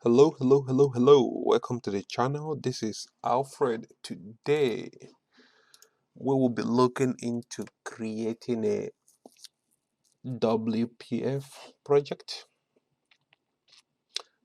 Hello. Welcome to the channel. This is Alfred. Today, we will be looking into creating a WPF project.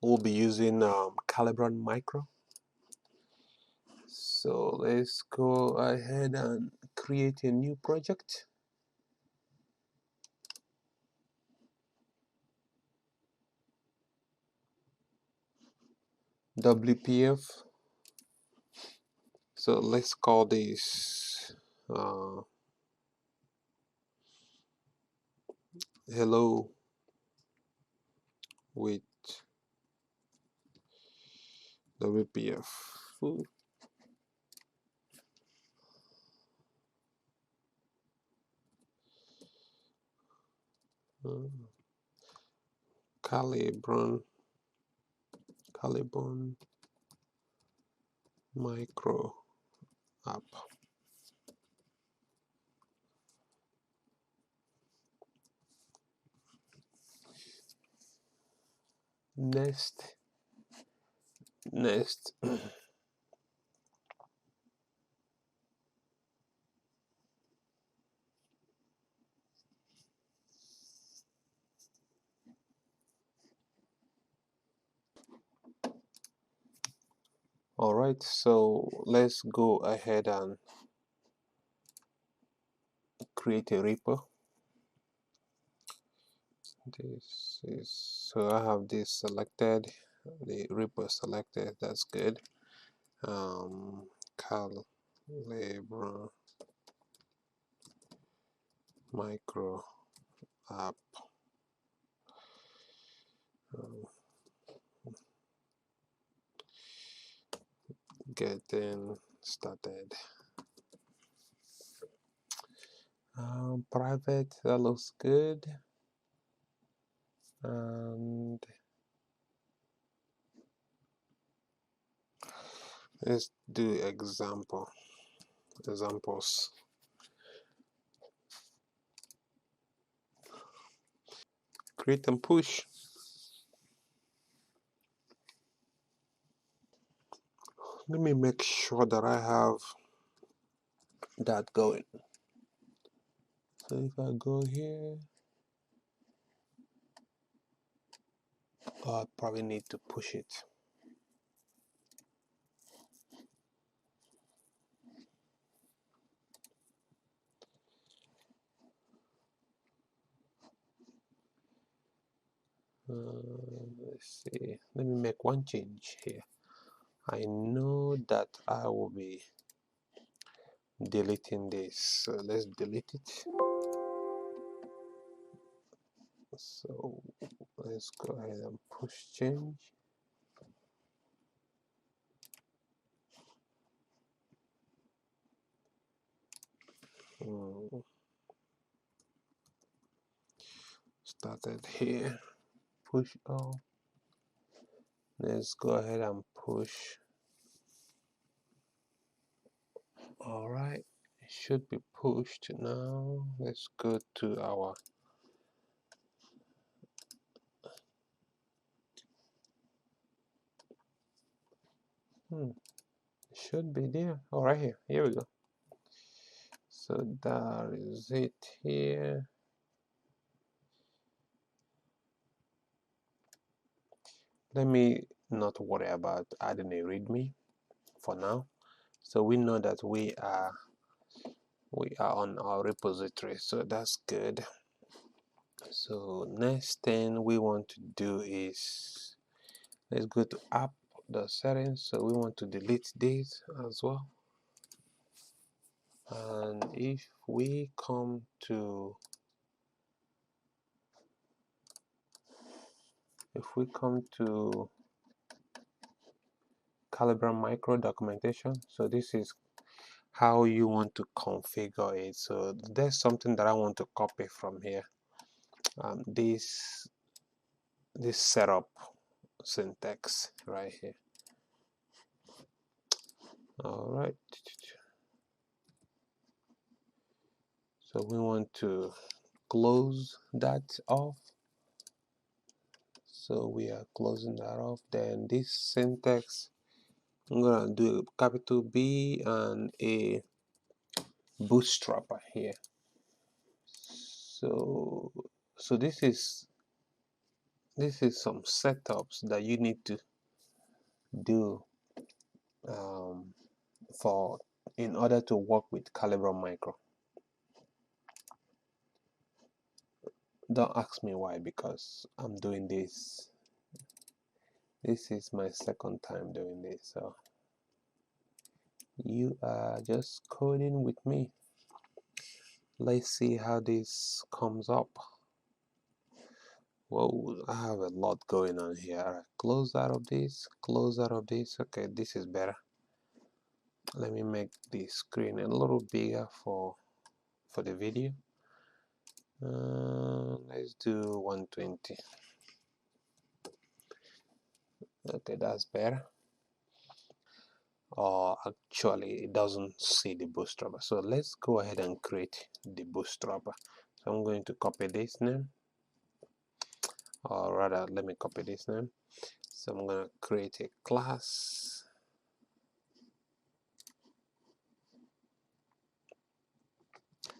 We'll be using Caliburn.Micro. So let's go ahead and create a new project. WPF. So let's call this hello with WPF. Caliburn.Micro app. Next. Alright, so let's go ahead and create a repo. This is, so I have this selected, the repo selected, that's good. Caliburn.Micro app. Getting started. Private, that looks good. And let's do examples. Create and push. Let me make sure that I have that going. So if I go here, I probably need to push it. Let's see. Let me make one change here. I know that I will be deleting this, so let's delete it. So let's go ahead and push change. Started here, push all. Let's go ahead and push. All right, it should be pushed now. Let's go to our should be there. All right, here we go. So that is it here. Let me not worry about adding a readme for now. So we know that we are on our repository, so that's good. So next thing we want to do is, let's go to app, the settings. So we want to delete this as well. And if we come to Caliburn.Micro documentation, so this is how you want to configure it. So there's something that I want to copy from here. This setup syntax right here. All right. So we want to close that off. So we are closing that off. Then this syntax, I'm gonna do a capital B and a bootstrapper here. So this is some setups that you need to do for in order to work with Caliburn.Micro. Don't ask me why, because I'm doing this. This is my second time doing this, so you are just coding with me. Let's see how this comes up. Whoa, I have a lot going on here. All right, close out of this, close out of this. Okay, this is better. Let me make the screen a little bigger for the video. Let's do 120. Okay, that's better. Or actually, it doesn't see the bootstrapper. So let's go ahead and create the bootstrapper. So I'm going to copy this name, or rather, let me copy this name. So I'm going to create a class.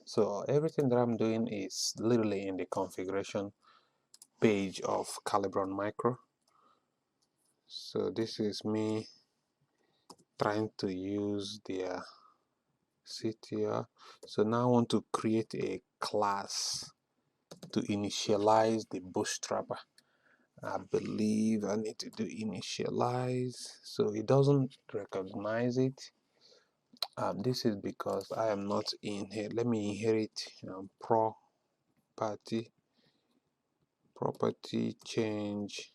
So everything that I'm doing is literally in the configuration page of Caliburn.Micro. So this is me trying to use their CTR. So now I want to create a class to initialize the bootstrapper. I believe I need to do initialize, so it doesn't recognize it. This is because I am not in here. Let me inherit property change.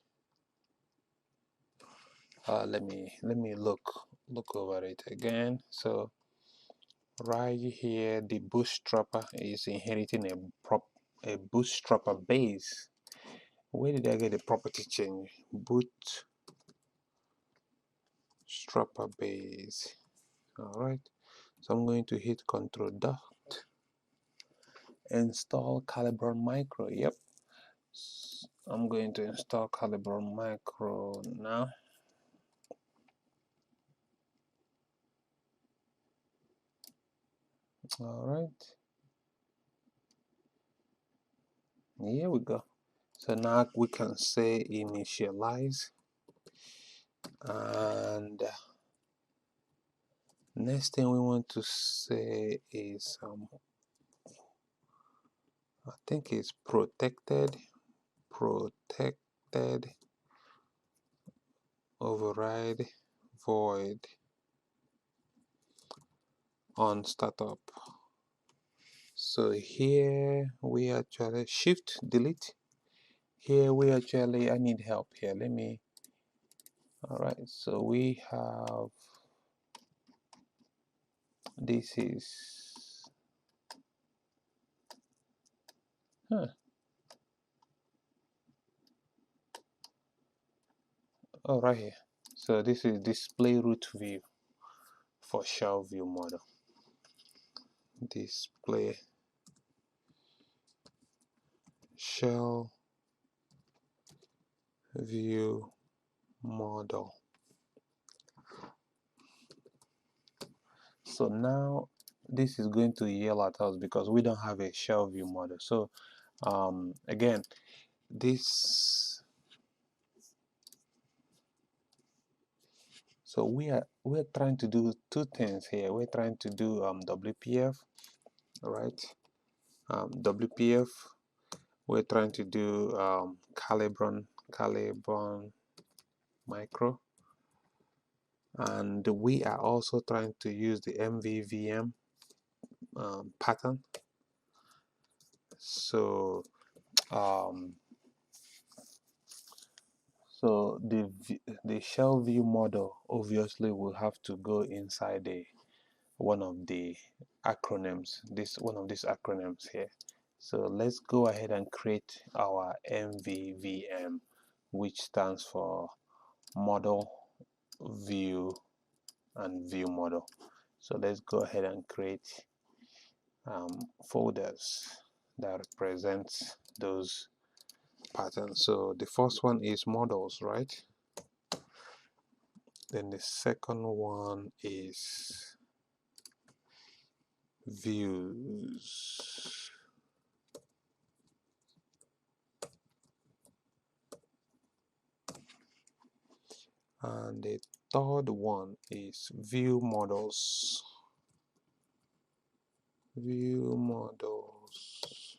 Let me look over it again. So right here, the bootstrapper is inheriting a bootstrapper base. Where did I get the property change? Bootstrapper base. Alright, so I'm going to hit Control dot, install Caliburn.Micro. Yep, I'm going to install Caliburn.Micro now. Alright, here we go. So now we can say initialize, and next thing we want to say is I think it's protected override void on startup. So here we actually shift delete. Here we actually, I need help here. Let me, alright, so we have, this is, oh, right here. So this is display root view for shell view model. Display shell view model. So now this is going to yell at us because we don't have a shell view model. So again, this, so we're trying to do two things here. We're trying to do WPF, right? WPF. We're trying to do Caliburn.Micro, and we are also trying to use the MVVM pattern. So so the shell view model obviously will have to go inside one of the acronyms, one of these acronyms here. So let's go ahead and create our MVVM, which stands for model, view, and view model. So let's go ahead and create folders that represent those pattern. So the first one is models, right? Then the second one is views. And the third one is view models. View models.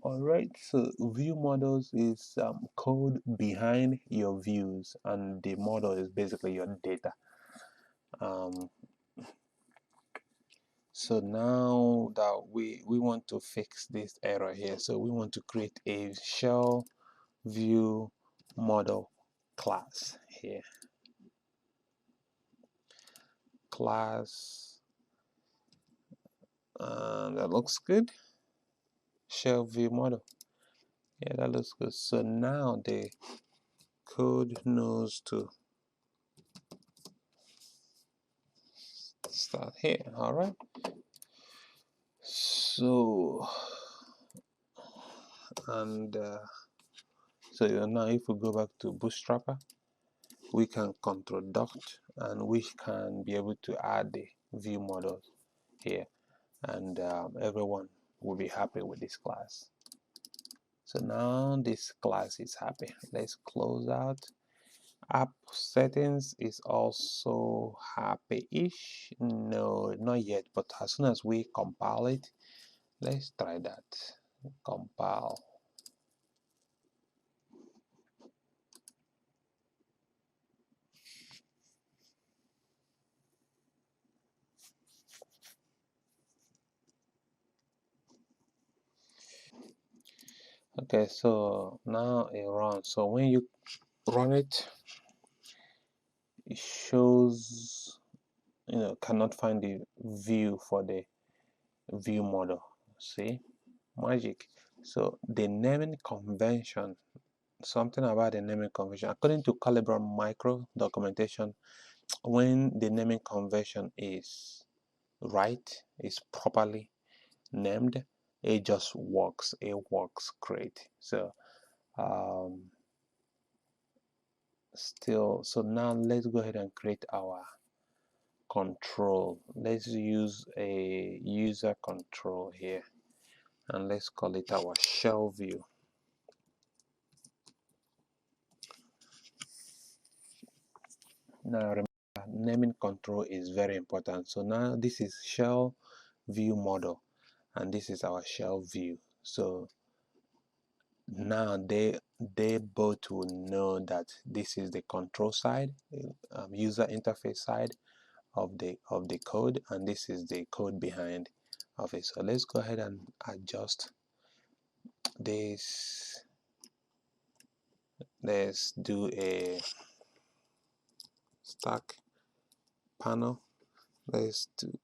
Alright, so view models is code behind your views, and the model is basically your data. So now that we want to fix this error here, so we want to create a shell view model class here. Class, that looks good. Shell view model, yeah, that looks good. So now the code knows to start here. All right, so and so now if we go back to Bootstrapper, we can control dot and we can be able to add the view models here, and everyone will be happy with this class. So now this class is happy. Let's close out. App settings is also happy-ish. No, not yet, but as soon as we compile it, let's try that. Compile. Okay, so now it runs. So when you run it, it shows, cannot find the view for the view model. See, magic. So the naming convention, something about the naming convention, according to Caliburn.Micro documentation, when the naming convention is right, is properly named, it just works. It works great. So so now let's go ahead and create our control. Let's use a user control here, and let's call it our shell view. Now remember, naming control is very important. So now this is shell view model, and this is our shell view. So now they both will know that this is the control side, user interface side of the code, and this is the code behind of it. So let's go ahead and adjust this. Let's do a stack panel. Let's do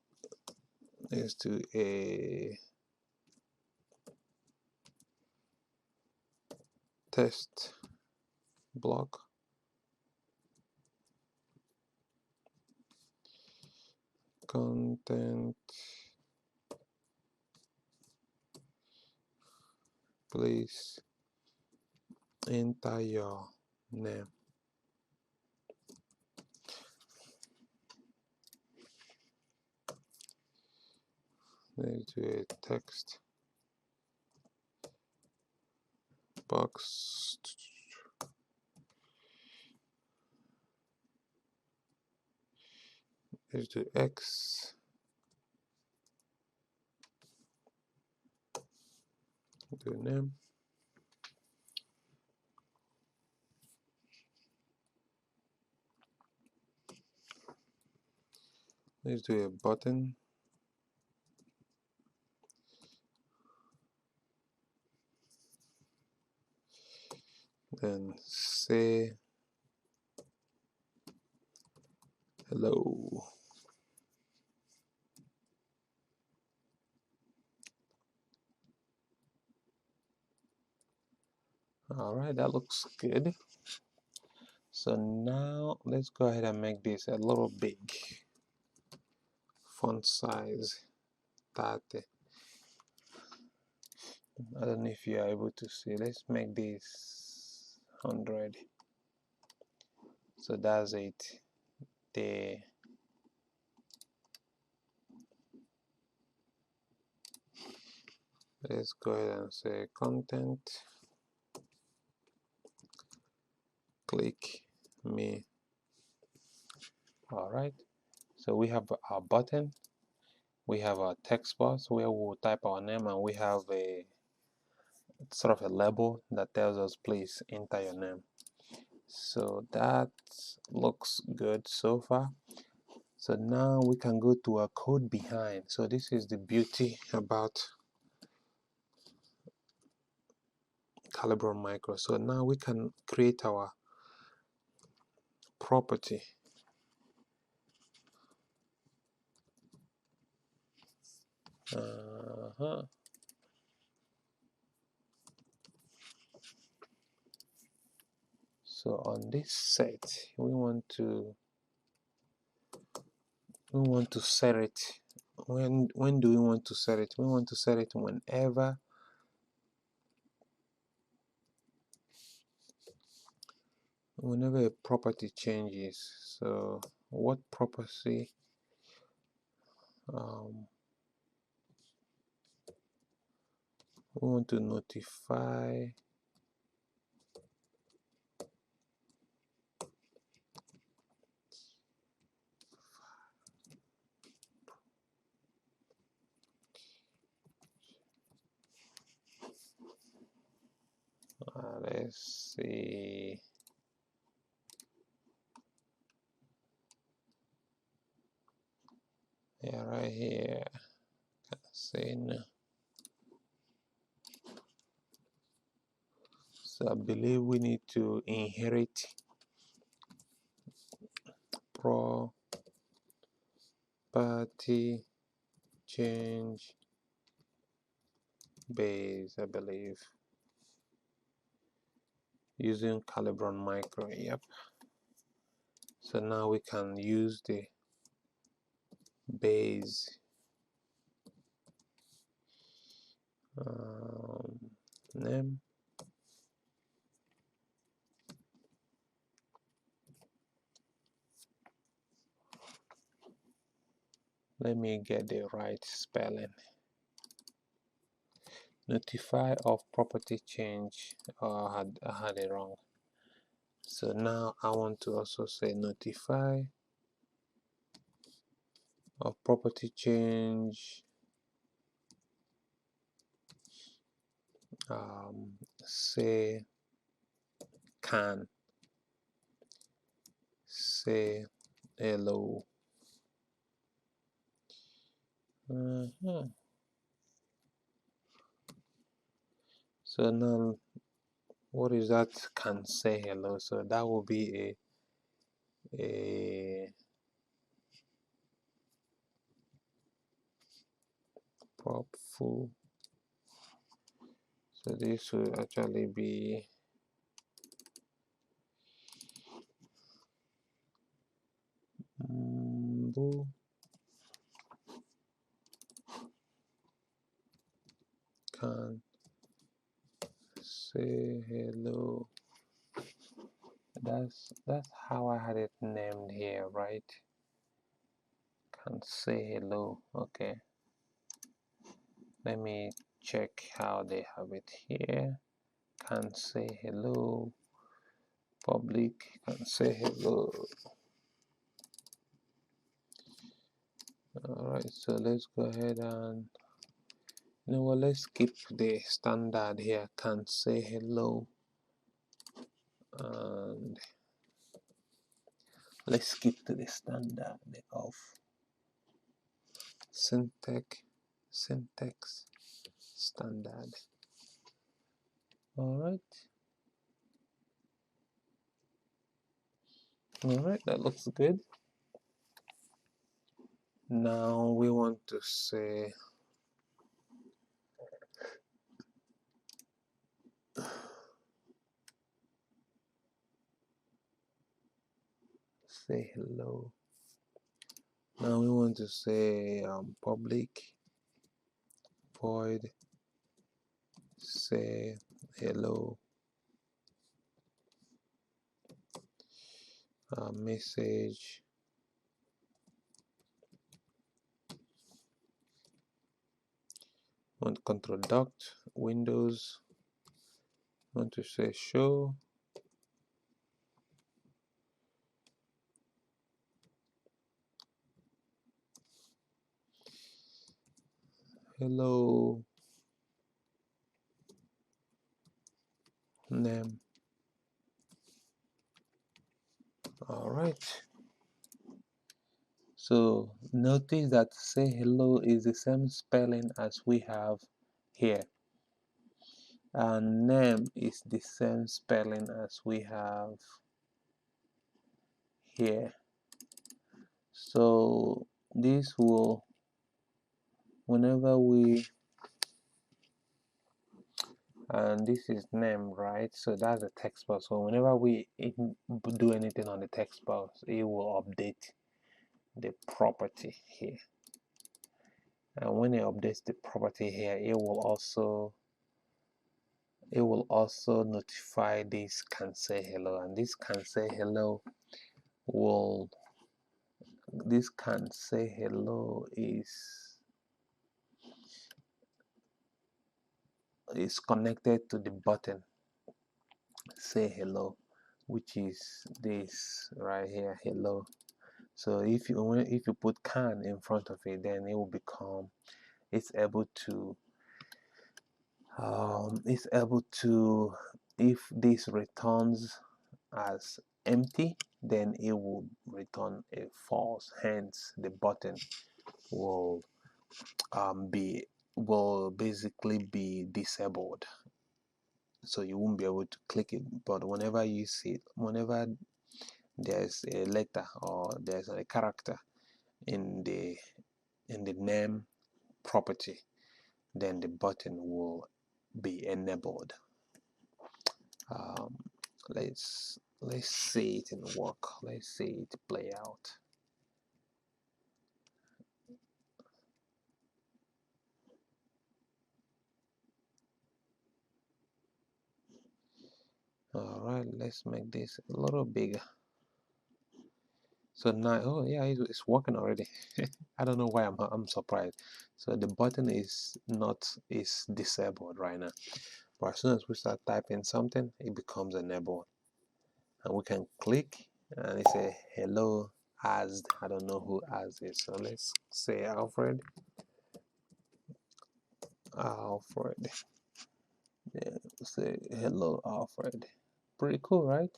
a test block. Content, please enter your name. Let's do a text box. Let's do X. Do name. Let's do a button. Then say hello. All right, that looks good. So now let's go ahead and make this a little big. Font size 30. I don't know if you are able to see. Let's make this 100. So that's it. Let's go ahead and say content, click me. All right, so we have our button, we have our text box where we'll type our name, and we have a sort of a label that tells us please enter your name. So that looks good so far. So now we can go to our code behind. So this is the beauty about Caliburn.Micro. So now we can create our property. So on this set, we want to set it. When do we want to set it? We want to set it whenever a property changes. So what property we want to notify let's see. Yeah, right here. Say no. So I believe we need to inherit property change base, I believe, using Caliburn.Micro. Yep. So now we can use the base name. Let me get the right spelling. Notify of property change. Oh, I had it wrong. So now I want to also say notify of property change say can say hello. So now what is that can say hello? So that will be a prop full. So this will actually be can say hello. That's how I had it named here, right? Can say hello. Okay. Let me check how they have it here. Can say hello. Public can say hello. Alright, so let's go ahead and let's skip the standard here. Can say hello, and let's skip to the standard of syntax standard. Alright, that looks good. Now we want to say hello. Now we want to say public void say hello message on control dot Windows. Want to say show hello name. All right, so notice that say hello is the same spelling as we have here, and name is the same spelling as we have here. So this will, whenever we, and this is name, right? So that's the text box. So whenever we do anything on the text box, it will update the property here. And when it updates the property here, it will also notify this can say hello, and this can say hello will, this can say hello is connected to the button say hello, which is this right here, hello. So if you put can in front of it, then it will become, it's able to if this returns as empty, then it will return a false, hence the button will basically be disabled, so you won't be able to click it. But whenever you see, whenever there's a letter or there's a character in the name property, then the button will be enabled. Let's see it in work. Let's see it play out. All right, let's make this a little bigger. So now, oh yeah, it's working already. I don't know why I'm surprised. So the button is disabled right now, but as soon as we start typing something, it becomes enabled, and we can click, and it say hello as, I don't know who as is. So let's say Alfred. Yeah, say hello Alfred. Pretty cool, right?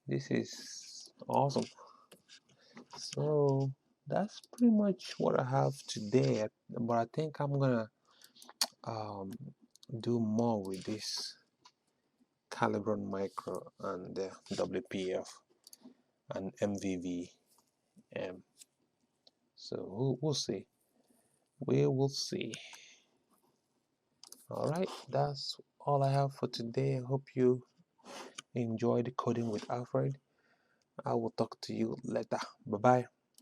This is awesome. So that's pretty much what I have today, but I think I'm gonna do more with this Caliburn.Micro and WPF and MVVM. So we'll see. We will see. All right, that's all I have for today. I hope you enjoyed coding with Alfred. I will talk to you later. Bye bye.